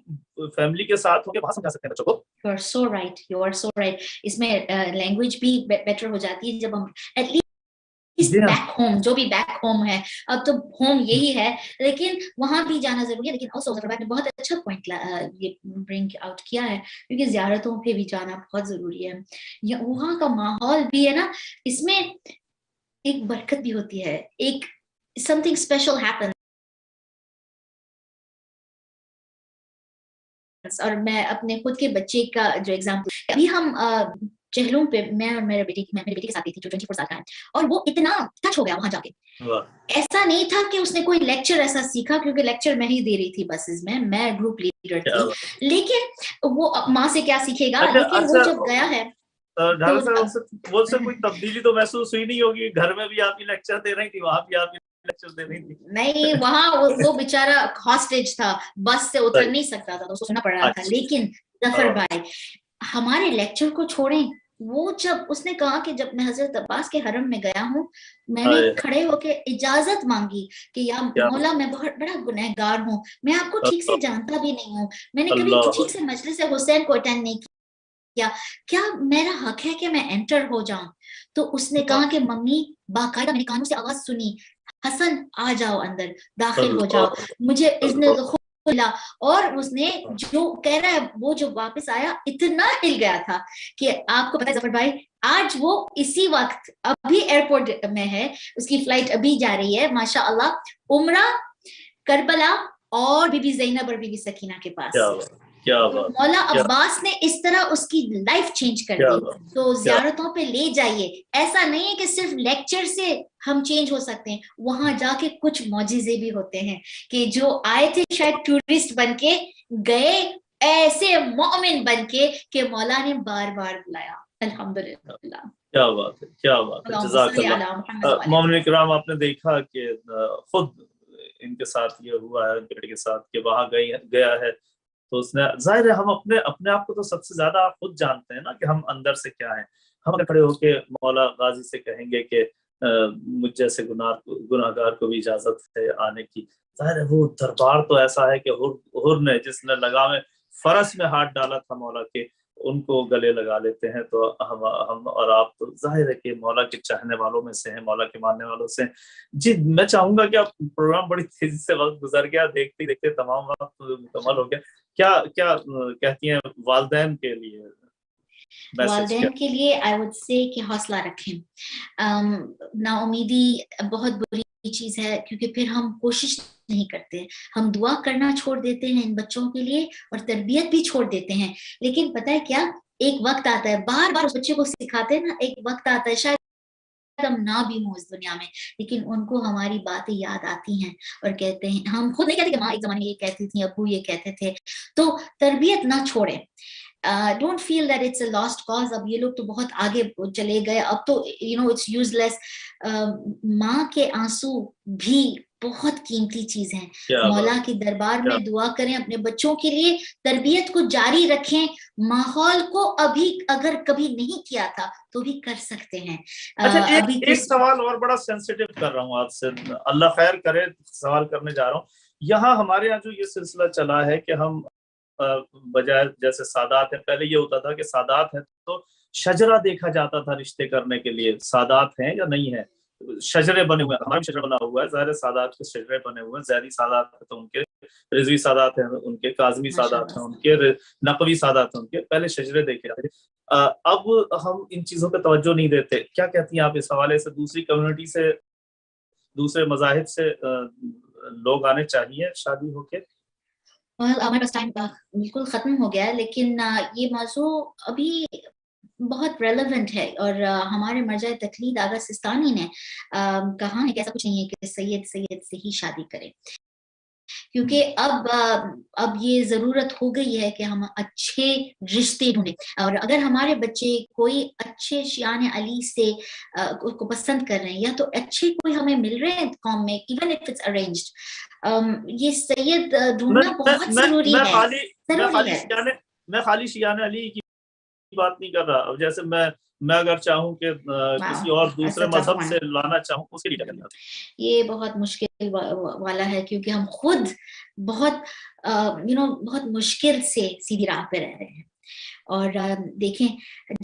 فیملی کے ساتھ ہو کے وہاں سمجھا سکتے ہیں بچوں کو. You are so right, you are so right. اس میں لینگویج بھی بیٹر ہو جاتی ہے جب ہم ایٹ لیسٹ بیک ہوم, جو بھی بیک ہوم ہے, اب تو ہوم یہی ہے, لیکن وہاں بھی جانا ضروری ہے. لیکن آلسو نے بہت اچھا پوائنٹ یہ برنگ آؤٹ کیا ہے, کیونکہ زیارتوں پہ بھی جانا بہت ضروری ہے. وہاں کا ماحول بھی ہے نا, اس میں ایک برکت بھی ہوتی ہے, ایک something special happens. اور میں اپنے خود کے بچے کا جو ایگزامپل, ابھی ہم چہلوں پہ, میں اور میرے بیٹی کے ساتھ گئی تھی جو 24 سال کا ہے, اور وہ اتنا ٹچ ہو گیا وہاں جا کے. ایسا نہیں تھا کہ اس نے کوئی لیکچر ایسا سیکھا, کیونکہ لیکچر میں ہی دے رہی تھی بسز میں گروپ لیڈر تھی, لیکن وہ ماں سے کیا سیکھے گا. لیکن وہ جب گیا ہے وہ سے کوئی تبدیلی تو محسوس ہوئی نہیں ہوگی, گھر میں بھی آپ ہی لیکچر دے رہی تھی, وہاں بھی آپ لیکچر دے رہی تھی. نہیں, وہاں وہ بیچارہ ہاسٹیج تھا, بس سے اتر نہیں سکتا تھا, تو اس کو سننا پڑ رہا تھا. لیکن ظفر بھائی ہمارے لیکچر کو چھوڑیں, وہ جب اس نے کہا کہ جب میں حضرت عباس کے حرم میں گیا ہوں, میں نے کھڑے ہو کے اجازت مانگی کہ یا مولا میں بہت بڑا گنہگار ہوں, میں آپ کو ٹھیک سے جانتا بھی نہیں ہوں, میں نے کبھی ٹھیک سے مجلس حسین کو اٹینڈ نہیں کیا میرا حق ہے کہ میں انٹر ہو جاؤں. تو اس نے کہا کہ ممی, باقاعدہ میں نے کانوں سے آواز سنی, حسن آ جاؤ اندر, داخل ہو جاؤ, مجھے اذن ملا. اور اس نے جو کہہ رہا ہے, وہ جو واپس آیا اتنا ہل گیا تھا کہ آپ کو پتا ہے ظفر بھائی, آج وہ اسی وقت ابھی ایئرپورٹ میں ہے, اس کی فلائٹ ابھی جا رہی ہے ماشاء اللہ, عمرہ, کربلا اور بی بی زینب اور بی بی سکینہ کے پاس. مولا عباس نے اس طرح اس کی لائف چینج کر دی. تو زیارتوں پہ لے جائیے, ایسا نہیں ہے کہ صرف لیکچر سے ہم چینج ہو سکتے ہیں, وہاں جا کے کچھ معجزے بھی ہوتے ہیں کہ جو آئے تھے شاید ٹورسٹ بن کے, گئے ایسے مومن بن کے کہ مولا نے بار بار بلایا. الحمدللہ. کیا بات ہے, کیا بات ہے, جزاک اللہ. مومن کرام, آپ نے دیکھا کہ خود ان کے ساتھ یہ ہوا ہے, ان کے بیٹے کے ساتھ, کہ وہاں گیا ہے, تو اس نے ظاہر ہے ہم اپنے آپ کو تو سب سے زیادہ خود جانتے ہیں نا کہ ہم اندر سے کیا ہیں. ہم اگر کھڑے ہو کے مولا غازی سے کہیں گے کہ مجھ جیسے گناہگار کو بھی اجازت ہے آنے کی, ظاہر ہے وہ دربار تو ایسا ہے کہ حر نے, جس نے لگام فرس میں ہاتھ ڈالا تھا مولا کے, ان کو گلے لگا لیتے ہیں. تو ہم اور آپ تو ظاہر ہے کہ مولا کے چاہنے والوں میں سے ہیں, مولا کے ماننے والوں سے ہیں. جی میں چاہوں گا کہ آپ پروگرام بڑی تیزی سے وقت گزر گیا, دیکھتے دیکھتے تمام وقت مکمل ہو گیا. کیا کہتی ہیں والدین کے لیے؟ والدین کے لیے آئی وڈ سے کہ حوصلہ رکھیں. نا امیدی بہت بری چیز ہے, کیونکہ پھر ہم کوشش نہیں کرتے, ہم دعا کرنا چھوڑ دیتے ہیں ان بچوں کے لیے, اور تربیت بھی چھوڑ دیتے ہیں. لیکن پتہ ہے کیا, ایک وقت آتا ہے, بار بار اس بچے کو سکھاتے ہیں نا, ایک وقت آتا ہے شاید ہم نہ بھی ہوں اس دنیا میں, لیکن ان کو ہماری باتیں یاد آتی ہیں اور کہتے ہیں, ہم خود نہیں کہتے کہ ماں ایک زمانے میں یہ کہتی تھی, ابو یہ کہتے تھے. تو تربیت نہ چھوڑیں. Don't feel that it's a lost cause. اب یہ لوگ تو بہت آگے چلے گئے, اب تو it's useless. ماں کے آنسو بھی بہت قیمتی چیز ہیں. مولا کے دربار میں دعا کریں اپنے بچوں کے لیے, تربیت کو جاری رکھیں, ماحول کو ابھی اگر کبھی نہیں کیا تھا تو بھی کر سکتے ہیں. ایک سوال اور بڑا سینسیٹیو کر رہا ہوں آپ سے, اللہ خیر کرے, سوال کرنے جا رہا ہوں. یہاں ہمارے یہاں جو یہ سلسلہ چلا ہے کہ ہم بجائے جیسے سادات ہے, پہلے یہ ہوتا تھا کہ سادات ہے تو شجرہ دیکھا جاتا تھا رشتے کرنے کے لیے, سادات ہیں یا نہیں ہے, شجرے بنے ہوئے ہیں, ہمارا شجرہ بنا ہوا ہے, ظاہر سادات کے شجرے بنے ہوئے ہیں, زیدی سادات ہیں تو ان کے, رضوی سادات ہیں ان کے, کاظمی سادات ہیں ان کے, نقوی سادات ہیں ان کے, پہلے شجرے دیکھے جاتے تھے. اب ہم ان چیزوں پہ توجہ نہیں دیتے. کیا کہتی ہیں آپ اس حوالے سے؟ دوسری کمیونٹی سے, دوسرے مذاہب سے لوگ آنے چاہیے شادی ہو کے؟ ہمارے پاس ٹائم بالکل ختم ہو گیا ہے, لیکن یہ موضوع ابھی بہت ریلیونٹ ہے, اور ہمارے مرجع تقلید آغا سستانی نے کہا ہے کہ ایسا کچھ نہیں ہے کہ سید سے ہی شادی کرے, کیونکہ اب یہ ضرورت ہو گئی ہے کہ ہم اچھے رشتے ڈھونڈیں. اور اگر ہمارے بچے کوئی اچھے شیعان علی سے کو پسند کر رہے ہیں, یا تو اچھے کوئی ہمیں مل رہے ہیں قوم میں, ایون اف اٹس ارینجڈ, یہ سید ڈھونڈنا بہت ضروری ہے. میں خالی شیعان علی کی بات نہیں کر رہا. اب جیسے میں اگر چاہوں کہ کسی اور دوسرے مذہب سے لانا چاہوں, اس کے لیے کیا کرنا ہے؟ یہ بہت مشکل والا ہے, کیونکہ ہم خود بہت بہت مشکل سے سیدھی راہ پہ رہ رہے ہیں. اور دیکھیں,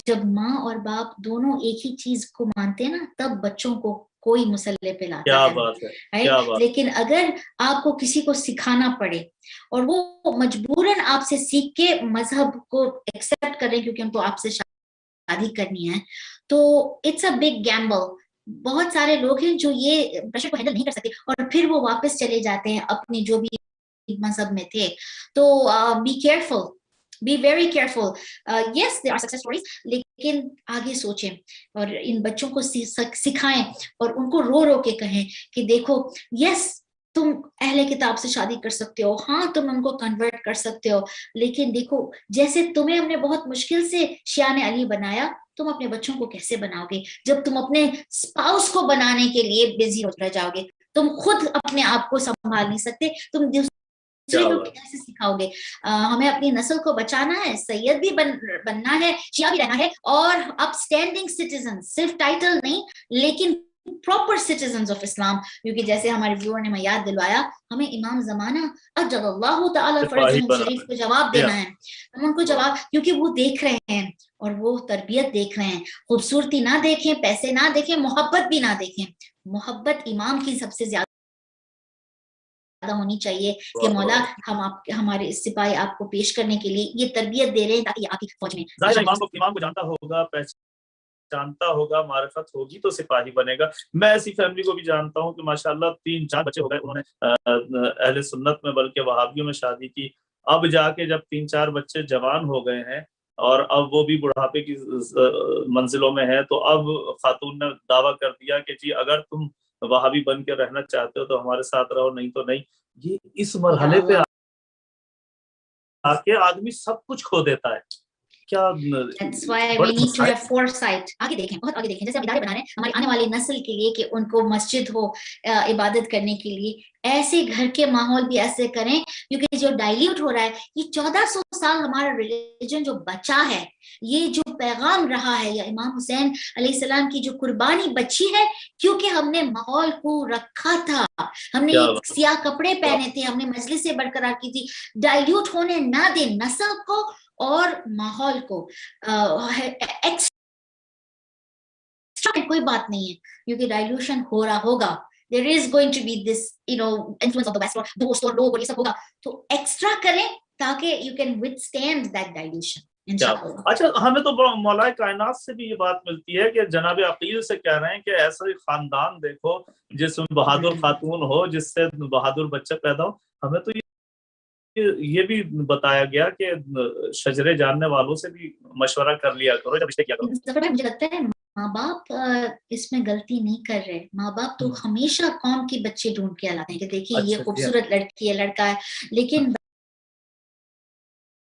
جب ماں اور باپ دونوں ایک ہی چیز کو مانتے ہیں نا, تب بچوں کو کوئی مسئلے پہ لاتا ہے. لیکن اگر آپ کو کسی کو سکھانا پڑے اور وہ مجبوراً آپ سے سیکھ کے مذہب کو ایکسپٹ کریں کیونکہ ان کو آپ سے شادی کرنی ہے, تو اٹس اے بگ گیمبل. بہت سارے لوگ ہیں جو یہ پریشر کو ہینڈل نہیں کر سکتے اور پھر وہ واپس چلے جاتے ہیں اپنے جو بھی مذہب میں تھے. تو be careful, be very careful. Yes, there are success stories, لیکن آگے سوچیں اور ان بچوں کو سکھائیں اور ان کو رو رو کے کہیں کہ دیکھو, yes تم اہل کتاب سے شادی کر سکتے ہو, ہاں تم ان کو کنورٹ کر سکتے ہو, لیکن دیکھو جیسے تمہیں ہم نے بہت مشکل سے شیعان علی بنایا, تم اپنے بچوں کو کیسے بناؤ گے جب تم اپنے اسپاؤس کو بنانے کے لیے بزی رہ جاؤ گے. تم خود اپنے آپ کو سنبھال نہیں سکتے, تم دوسرے کو کیسے سکھاؤ گے؟ ہمیں اپنی نسل کو بچانا ہے, سید بھی بننا ہے, شیعہ بھی رہنا ہے, اور اپ اسٹینڈنگ سٹیزن, صرف ٹائٹل نہیں لیکن پراپر سٹیزنز آف اسلام. کیونکہ جیسے ہمارے ویور نے ہمیں یاد دلوایا, ہمیں امام زمانہ اجل اللہ تعالی فرجہ شریف کو جواب دینا ہے. ہم ان کو جواب, کیونکہ وہ دیکھ رہے ہیں اور وہ تربیت دیکھ رہے ہیں. خوبصورتی نہ دیکھیں, پیسے نہ دیکھیں, محبت بھی نہ دیکھیں. محبت امام کی سب سے زیادہ ہونی چاہیے کہ مولا ہم ہمارے سپاہی آپ کو پیش کرنے کے لیے یہ تربیت دے رہے ہیں تاکہ آپ کی فوج میں. امام کو جانتا ہوگا, جانتا ہوگا, معرفت ہوگی تو سپاہی بنے گا. میں ایسی فیملی کو بھی جانتا ہوں کہ ماشاءاللہ 3-4 بچے ہو گئے, انہوں نے اہل سنت میں بلکہ وہابیوں میں شادی کی. اب جا کے جب 3-4 بچے جوان ہو گئے ہیں اور اب وہ بھی بڑھاپے کی منزلوں میں ہیں, تو اب خاتون نے دعویٰ کر دیا کہ جی اگر تم وہابی بن کے رہنا چاہتے ہو تو ہمارے ساتھ رہو, نہیں تو نہیں. یہ اس مرحلے پہ آ کے آدمی سب کچھ کھو دیتا ہے. کیا That's why we need to have foresight. آگے دیکھیں, بہت آگے دیکھیں. جیسے ہم ادارے بنا رہے ہیں ہماری آنے والی نسل کے لیے کہ ان کو مسجد ہو عبادت کرنے کے لیے, ایسے گھر کے ماحول بھی ایسے کریں, کیونکہ جو ڈائلیوٹ ہو رہا ہے, یہ 1400 سال ہمارا ریلیجن جو بچا ہے, یہ جو پیغام رہا ہے, یا امام حسین علیہ السلام کی جو قربانی بچی ہے, کیونکہ ہم نے ماحول کو رکھا تھا, ہم نے سیاہ کپڑے پہنے تھے, ہم نے مجلسیں برقرار کی تھی. ڈائلیوٹ ہونے نہ دیں نسل کو اور ماحول کو. کوئی بات نہیں ہے, کیونکہ ڈائلوشن ہو رہا ہوگا. There is going to be this, influence of the West, دوست اور لوگ اور یہ سب ہوگا, تو ایکسٹرا کریں تاکہ you can withstand that dilution. اچھا, ہمیں تو مولا کائنات سے بھی یہ بات ملتی ہے کہ جناب عقیل سے کہہ رہے ہیں کہ ایسا خاندان دیکھو جس میں بہادر خاتون ہو, جس سے بہادر بچے پیدا ہو. ہمیں تو یہ بھی بتایا گیا کہ شجرے جاننے والوں سے بھی مشورہ کر لیا کرو جب رشتے کیا کرو. مجھے لگتا ہے ماں باپ اس میں غلطی نہیں کر رہے. ماں باپ تو ہمیشہ قوم کے بچے ڈھونڈ کے لاتے ہیں کہ دیکھیے یہ خوبصورت لڑکی ہے, لڑکا ہے, لیکن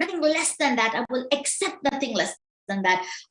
nothing less than that, I will accept nothing less than that.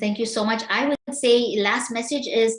Thank you so much. I would say last message is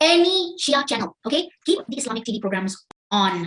any Shia channel, okay? Keep the Islamic TV programs on.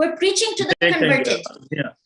we're preaching to the converted.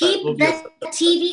keep the TV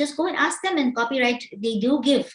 just go and ask them, and copyright they do give.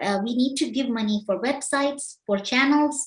we need to give money for websites, for channels,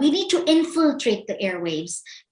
We need to infiltrate the airwaves.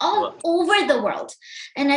all over the world, and I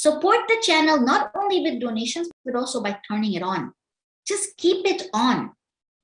support the channel, not only with donations but also by turning it on. Just keep it on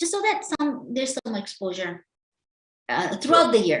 just so that there's some exposure throughout the year.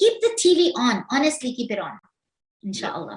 keep the TV on. Honestly, keep it on. Inshallah.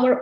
our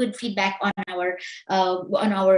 good feedback on our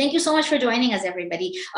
Thank you so much for joining us everybody.